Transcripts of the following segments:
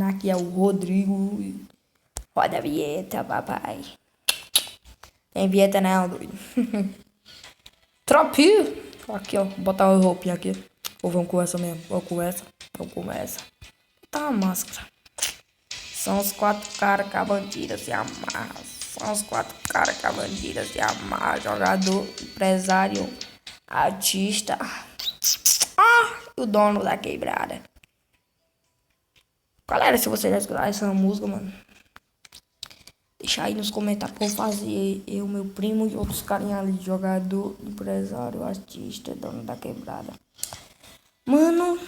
Aqui é o Rodrigo. Roda a vinheta, papai. Tem vinheta não, doido. Tropinho. Aqui, ó. Botar uma roupinha aqui. Ou vamos com essa mesmo? Vamos com essa. Vamos com essa. Botar uma máscara. São os 4 caras que a bandida se amarra. São os 4 caras que a bandida se amarra. Jogador, empresário, artista. E o dono da quebrada. Galera, se você já escutar essa música, mano, deixa aí nos comentários pra eu fazer. Eu, meu primo e outros carinha ali. Jogador, empresário, artista, dono da quebrada. Mano,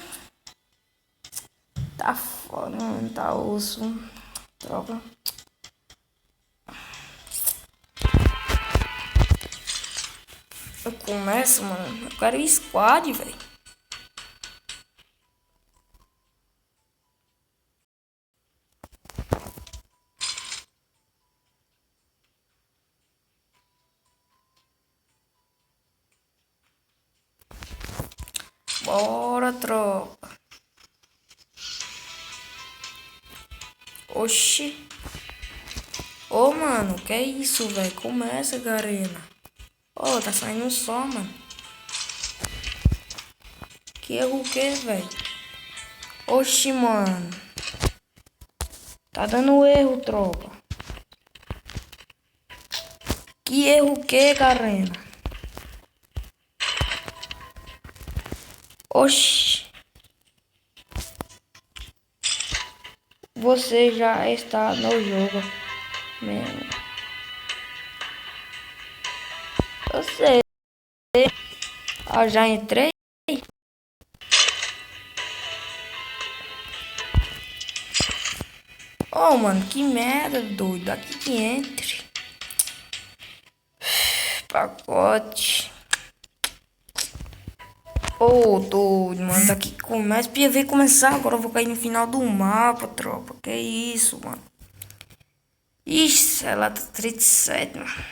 tá foda, mano. Tá osso. Troca. Eu começo, mano. Eu quero squad, velho. Bora, tropa. Oxi. Ô, mano, que é isso, velho? Começa, Garena. Ô, tá saindo só, mano. Que erro o que, velho? Oxi, mano. Tá dando erro, tropa. Que erro o que, Garena? Oxi. Você já está no jogo. Mesmo. Eu sei. Ah, já entrei. Oh, mano, que merda, doido. Aqui que entre. Pacote. Ô, doido, mano. Daqui que começa. Podia ver começar. Agora eu vou cair no final do mapa, tropa. Que isso, mano. Ixi, ela tá 37, mano.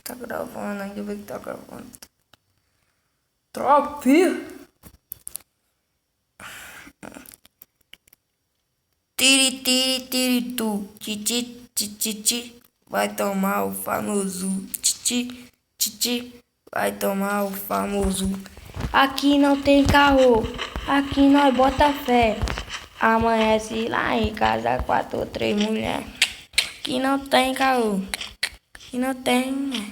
Tá gravando, ainda bem que tá gravando. Tropa. Tiri, tiri, tiri, tu. Titi, titi, vai tomar o famoso. Titi, titi, vai tomar o famoso. Aqui não tem carro. Aqui nós bota fé. Amanhece lá em casa 4 ou 3 mulheres. Aqui não tem carro. Aqui não tem, né?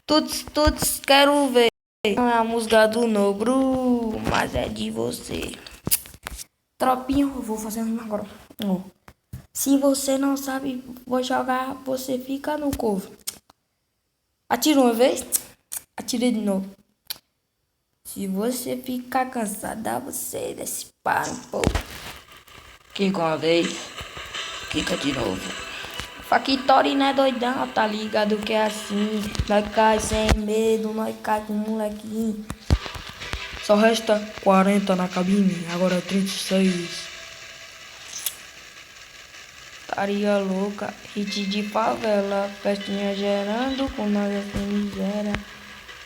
Tuts, quero ver. Não é a música do Nobru, mas é de você. Tropinha, eu vou fazer uma agora. Se você não sabe, vou jogar, você fica no couve. Atira uma vez, atira de novo. Se você ficar cansada, você desce para um pouco. Quica uma vez, quica de novo. Factory não é doidão, tá ligado que é assim. Nós cai sem medo, nós cai com molequinho. Só resta 40 na cabine, agora 36. Taria louca, hit de favela, festinha gerando com nós sem miséria.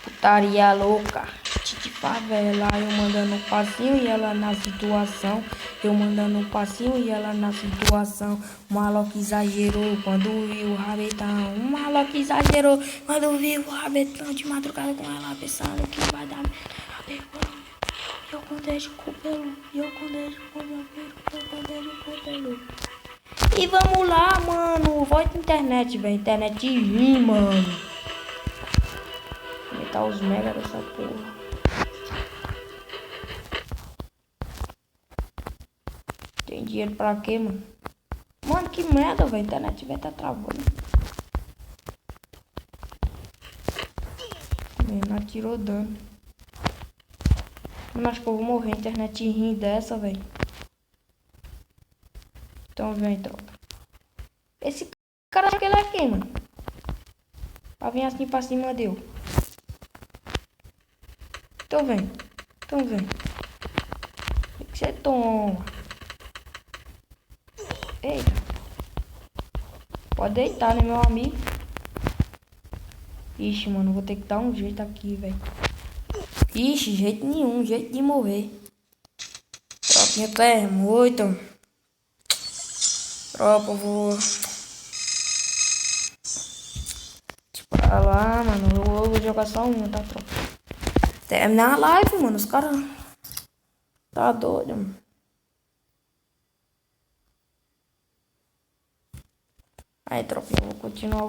Putaria louca, hit de favela, eu mandando um passinho e ela na situação. Eu mandando um passinho e ela na situação. O maloque exagerou quando viu o rabetão. O maloque exagerou quando viu o rabetão. De madrugada com ela pensando que vai dar merda. Eu condejo com pelo, eu condejo com meu pelo, eu condejo com pelo. E vamos lá, mano. Volta internet, velho. Internet ruim, mano. Aumentar os mega dessa porra. Tem dinheiro pra quê, mano? Mano, que merda, velho. Internet vai tá travando. Não atirou dano. Mano, acho que eu vou morrer. Internet ruim dessa, velho. Então vem, tropa. Esse cara acha que ele é quem, mano? Pra vir assim pra cima deu. Então vem. Então vem. O que você toma? Eita. Pode deitar, né, meu amigo? Ixi, mano, vou ter que dar um jeito aqui, velho. Ixi, jeito nenhum, jeito de morrer. Tropinha, tu é muito. Tropa, eu vou. Pra lá, mano. Eu vou jogar só uma, tá, tropa? Terminar a live, mano. Os caras. Tá doido, mano. Aí, tropinha, eu vou continuar.